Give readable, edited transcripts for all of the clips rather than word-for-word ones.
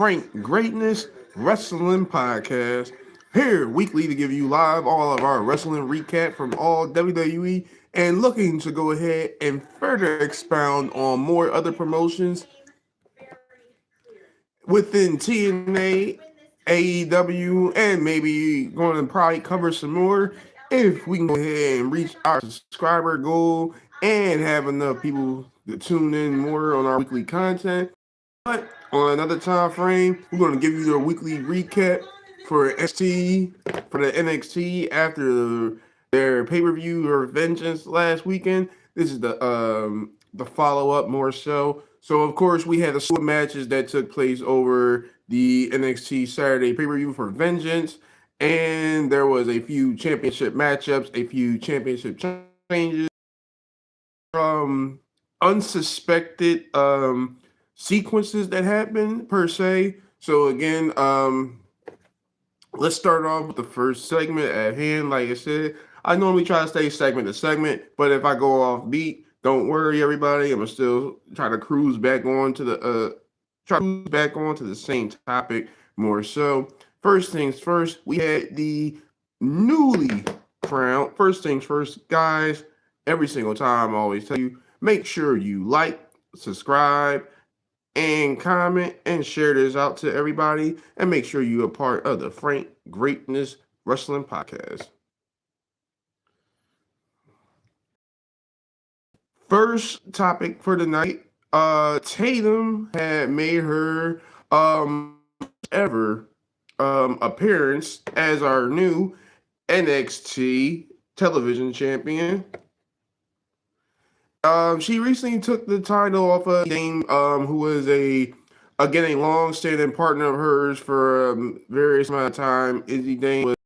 Frank Greatness Wrestling Podcast. Here weekly to give you live all of our wrestling recap from all WWE and looking to go ahead and further expound on more other promotions within TNA, AEW, and maybe going to probably cover some more if we can go ahead and reach our subscriber goal and have enough people to tune in more on our weekly content. But on another time frame, we're going to give you the weekly recap for ST for the NXT after their pay per view or Vengeance last weekend. This is the follow up more so. So of course we had the slew of matches that took place over the NXT Saturday pay per view for Vengeance, and there was a few championship matchups, a few championship changes, um, unsuspected sequences that happen per se. So again, let's start off with the first segment at hand. Like I said, I normally try to stay segment to segment, but if I go off beat, don't worry, everybody. I'm still try to cruise back on to the same topic more so. First things first, we had the newly crowned. First things first, guys. Every single time, I always tell you, make sure you like, subscribe, and comment and share this out to everybody, and make sure you're a part of the Frank Greatness Wrestling Podcast. First topic for the night, Tatum had made her ever appearance as our new NXT television champion. She recently took the title off of Dame, who was again a long-standing partner of hers for various amount of time. Izzy Dame was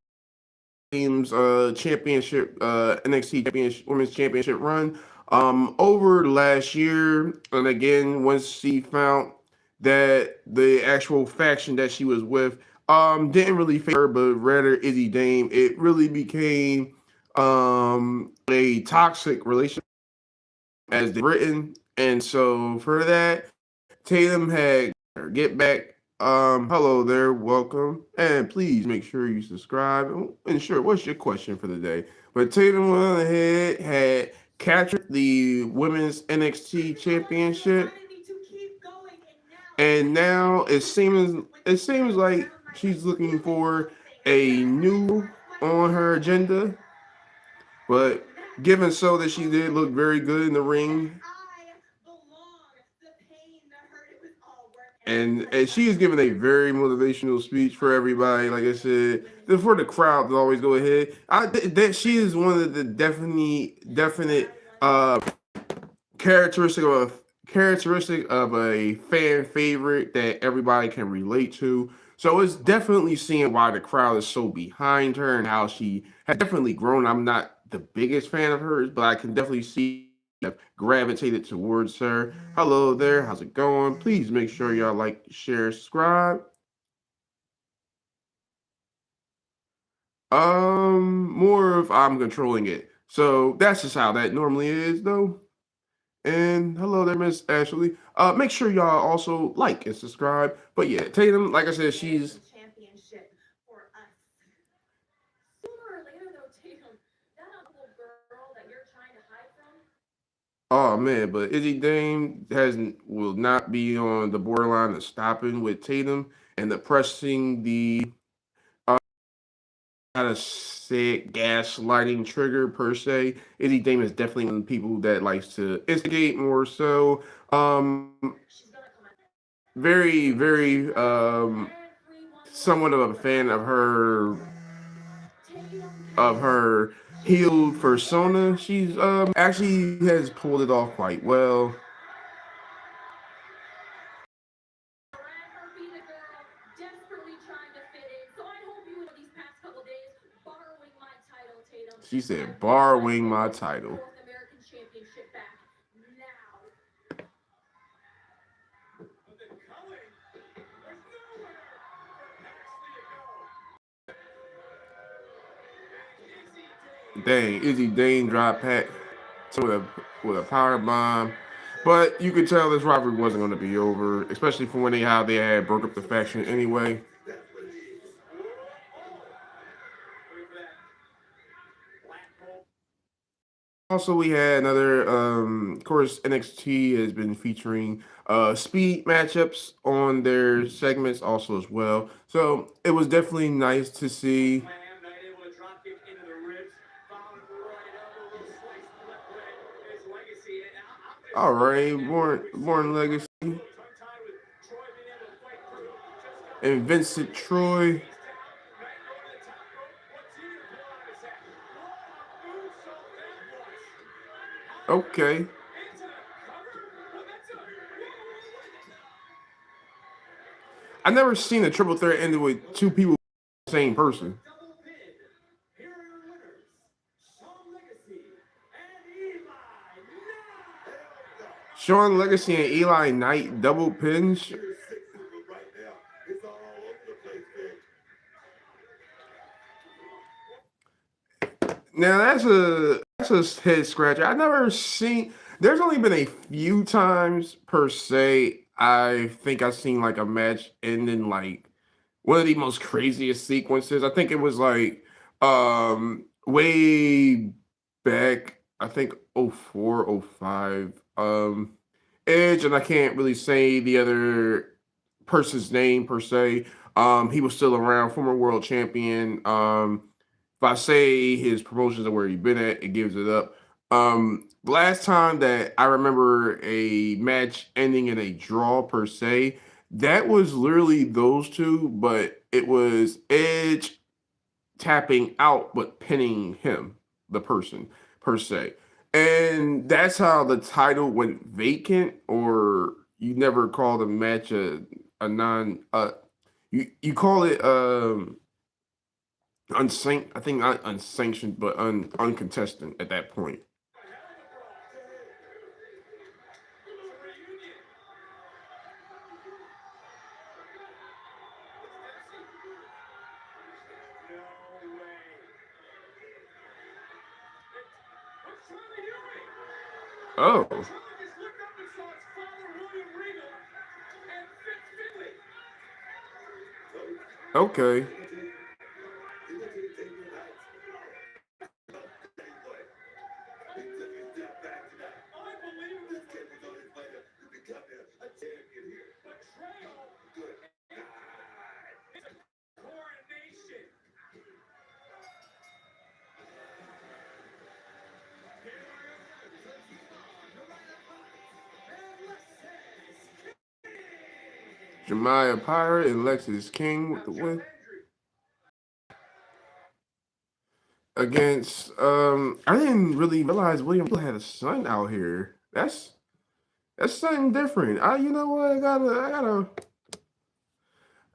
Dame's championship, NXT championship, women's championship run over last year, and again once she found that the actual faction that she was with didn't really favor her, but rather Izzy Dame, it really became a toxic relationship as they've written. And so for that, Tatum had get back. Hello there, welcome, and please make sure you subscribe. And sure, what's your question for the day? But Tatum went ahead, had captured the women's NXT championship, and now it seems like she's looking for a new on her agenda. But given so that she did look very good in the ring, and she is giving a very motivational speech for everybody. Like I said, for the crowd to always go ahead. That she is one of the definite uh, characteristic of a fan favorite that everybody can relate to. So it's definitely seeing why the crowd is so behind her and how she has definitely grown. I'm not the biggest fan of hers, but I can definitely see I've gravitated towards her. Hello there, how's it going? Please make sure y'all like, share, subscribe. More if I'm controlling it. So that's just how that normally is, though. And hello there, Miss Ashley. Make sure y'all also like and subscribe. But yeah, Tatum, like I said, she's oh man, but Izzy Dame will not be on the borderline of stopping with Tatum and the pressing the how to say it, gaslighting trigger per se. Izzy Dame is definitely one of the people that likes to instigate more so. Very, very somewhat of a fan of her healed persona. She's actually has pulled it off quite well. She said, borrowing my title. Dang, Izzy Dane drop pat with a power bomb. But you could tell this rivalry wasn't going to be over, especially from when how they had broke up the faction anyway. Also, we had another, of course, NXT has been featuring speed matchups on their segments also as well. So it was definitely nice to see. All right, Born Legacy and Vincent Troy. Okay. I never seen a triple threat ended with two people the same person. Sean Legacy and Eli Knight double pins. Now that's a head scratcher. I never seen. There's only been a few times per se. I think I've seen like a match ending like one of the most craziest sequences. I think it was like way back. I think 04, 05. Edge, and I can't really say the other person's name per se. He was still around, former world champion. If I say his promotions are where he been at, it gives it up. Last time that I remember a match ending in a draw per se, that was literally those two, but it was Edge tapping out but pinning him, the person per se. And that's how the title went vacant, or you never call the match a non you call it unsanctioned, I think not unsanctioned but uncontested at that point. Oh, okay. Jemiah Pirate and Lexus King with the win against I didn't really realize William Regal had a son out here. That's something different. You know what?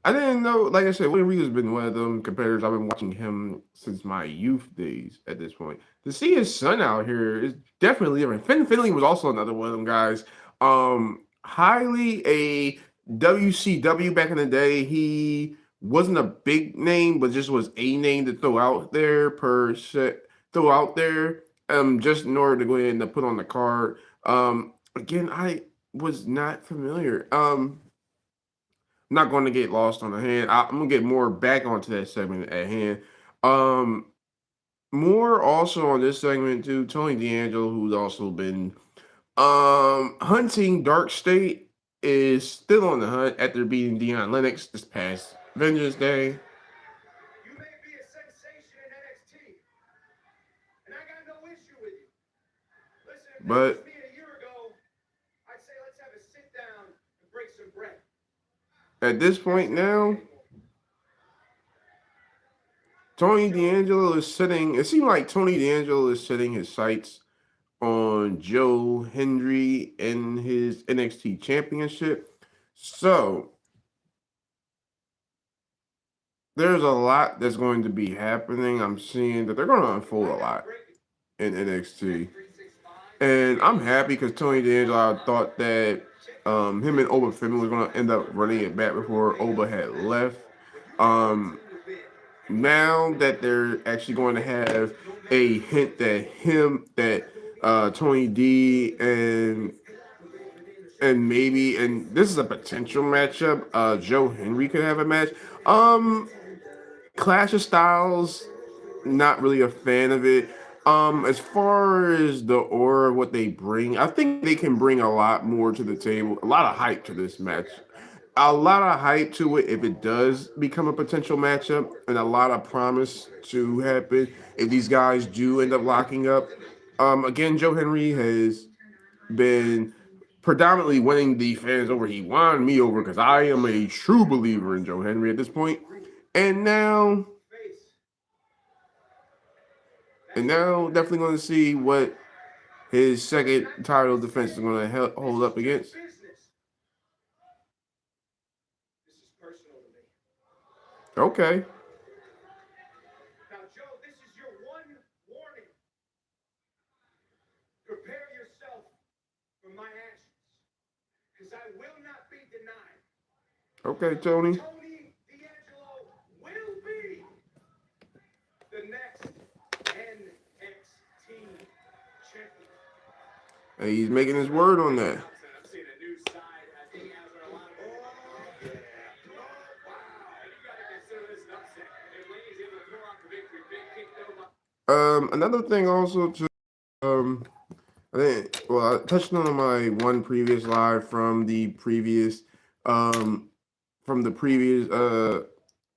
I didn't know. Like I said, William Regal's been one of them competitors. I've been watching him since my youth days. At this point, to see his son out here is definitely different. Finn Finley was also another one of them guys. Highly a WCW back in the day. He wasn't a big name, but just was a name to throw out there per se. Throw out there, just in order to go ahead and put on the card. Again, I was not familiar. Not going to get lost on the hand. I'm gonna get more back onto that segment at hand. Um, More also on this segment too. Tony D'Angelo, who's also been hunting Dark State, is still on the hunt after beating Deion Lennox this past Vengeance Day. But at this point now, Tony D'Angelo is sitting. It seems like Tony D'Angelo is setting his sights on Joe Hendry in his NXT championship. So there's a lot that's going to be happening. I'm seeing that they're going to unfold a lot in NXT. And I'm happy because Tony D'Angelo, I thought that him and Oba Femi was going to end up running it back before Oba had left. Now that they're actually going to have a hint that Tony D and and this is a potential matchup. Joe Henry could have a match. Um, Clash of Styles, not really a fan of it. As far as the aura of what they bring, I think they can bring a lot more to the table, a lot of hype to this match, a lot of hype to it if it does become a potential matchup, and a lot of promise to happen if these guys do end up locking up. Again, Joe Henry has been predominantly winning the fans over. He won me over because I am a true believer in Joe Henry at this point. And now, and now, definitely going to see what his second title defense is going to hold up against. Okay. Okay, Tony. Hey, he's making his word on that. Another thing also to um, I think well, I touched on my one previous live um from the previous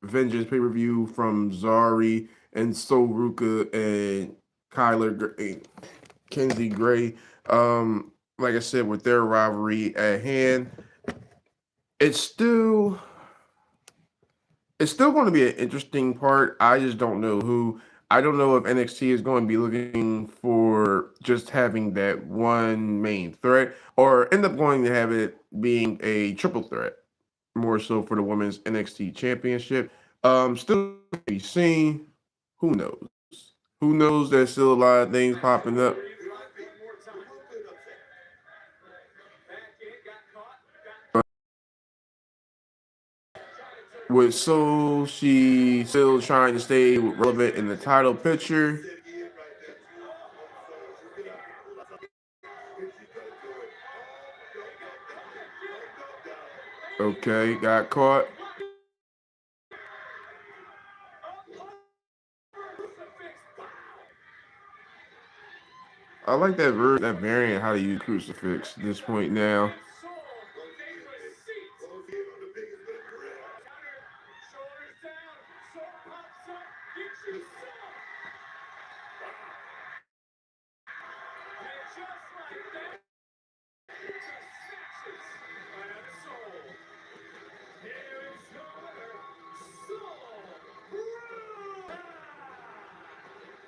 Vengeance pay per view from Zari and Soruka and Kenzie Gray. Like I said, with their rivalry at hand, it's still it's still going to be an interesting part. I just don't know who. I don't know if NXT is going to be looking for just having that one main threat or end up going to have it being a triple threat, more so for the women's NXT championship. Still to be seen. Who knows? Who knows? There's still a lot of things popping up. With Soul, she still trying to stay relevant in the title picture. Okay, got caught. I like that variant how to use crucifix at this point now.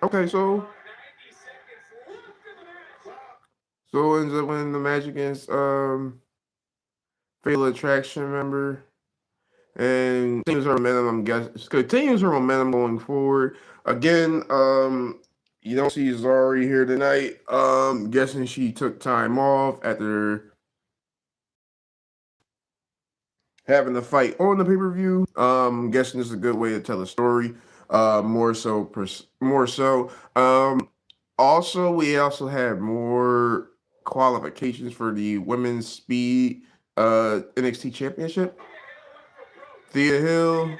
Okay, so ends up winning the match against Fatal Attraction member and continues her momentum. I'm guessing continues her momentum going forward. Again, you don't see Zari here tonight. Guessing she took time off after having the fight on the pay per view. Guessing this is a good way to tell a story. More so. Also, we also had more qualifications for the women's speed NXT championship. Thea Hill.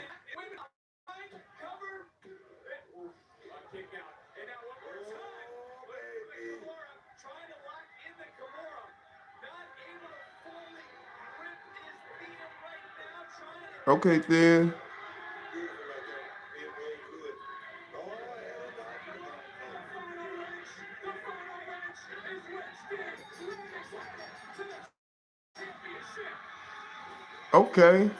Okay, Thea. Okay.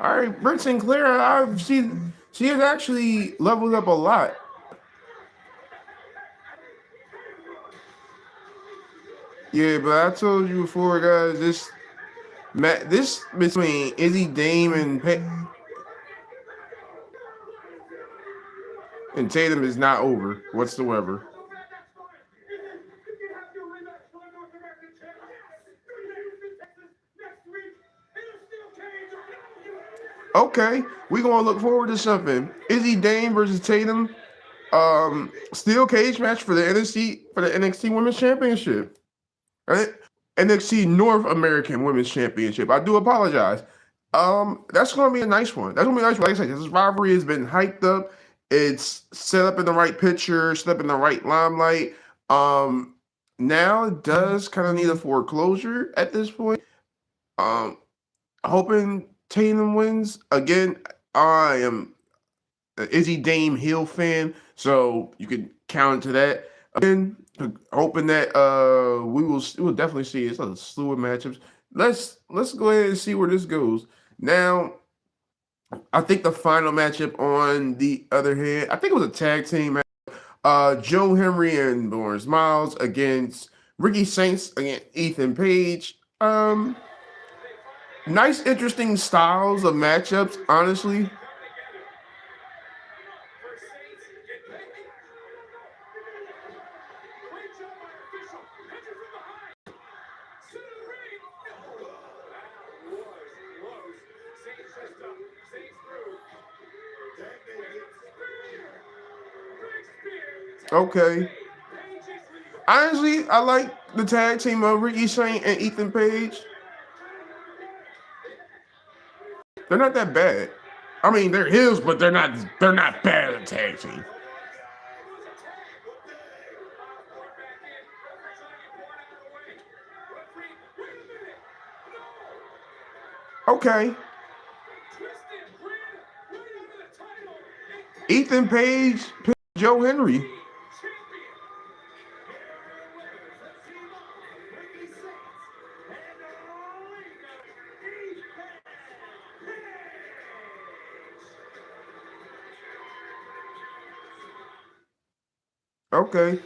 All right, Britt Sinclair. She has actually leveled up a lot. Yeah, but I told you before, guys. This between Izzy Dame and Tatum is not over whatsoever. Okay, we gonna look forward to something. Izzy Dame versus Tatum. Steel cage match for the NXT Women's Championship. Right? NXT North American Women's Championship. I do apologize. That's gonna be a nice one. That's gonna be a nice one. Like I said, this rivalry has been hyped up. It's set up in the right picture, set up in the right limelight. Um, Now it does kind of need a foreclosure at this point. Um, Hoping Tatum wins again. I am Izzy Dame heel fan, so you can count to that. Again, hoping that we will definitely see it's a slew of matchups. Let's go ahead and see where this goes. Now, I think the final matchup on the other hand, I think it was a tag team match. Joe Henry and Lawrence Miles against Ricky Saints against Ethan Page. Nice, interesting styles of matchups, honestly. Okay. Honestly, I like the tag team of Ricky Saint and Ethan Page. They're not that bad. I mean, they're heels, but they're not bad at tag team. Okay. Ethan Page, Joe Henry. Okay.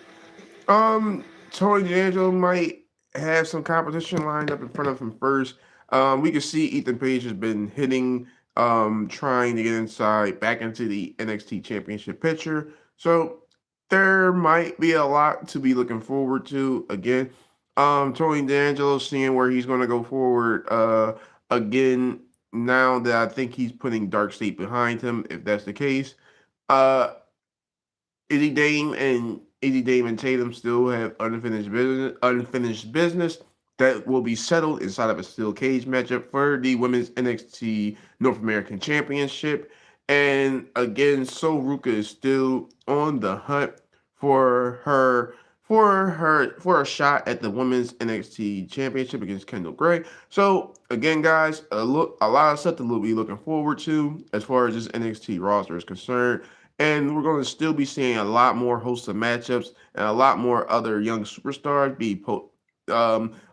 Tony D'Angelo might have some competition lined up in front of him first. We can see Ethan Page has been hitting, trying to get inside back into the NXT Championship picture. So there might be a lot to be looking forward to. Again, Tony D'Angelo seeing where he's going to go forward. Again, now that I think he's putting Dark State behind him, if that's the case. Uh, Eddie Dame and Tatum still have unfinished business that will be settled inside of a steel cage matchup for the women's NXT North American Championship. And again, So Ruka is still on the hunt for for a shot at the women's NXT Championship against Kendall Gray. So again, guys, a lot of stuff to be looking forward to as far as this NXT roster is concerned. And we're going to still be seeing a lot more hosts of matchups and a lot more other young superstars be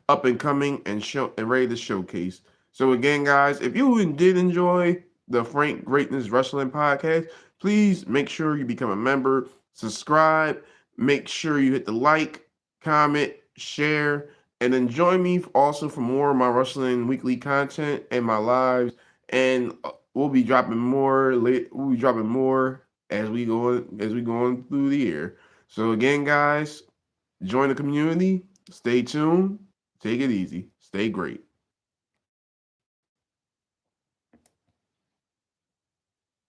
up and coming and show and ready to showcase. So again, guys, if you did enjoy the Frank Greatness Wrestling podcast, please make sure you become a member, subscribe, make sure you hit the like, comment, share, and then join me also for more of my wrestling weekly content and my lives. And we'll be dropping more late. We'll be dropping more as we go on through the year. So again, guys, join the community. Stay tuned. Take it easy. Stay great.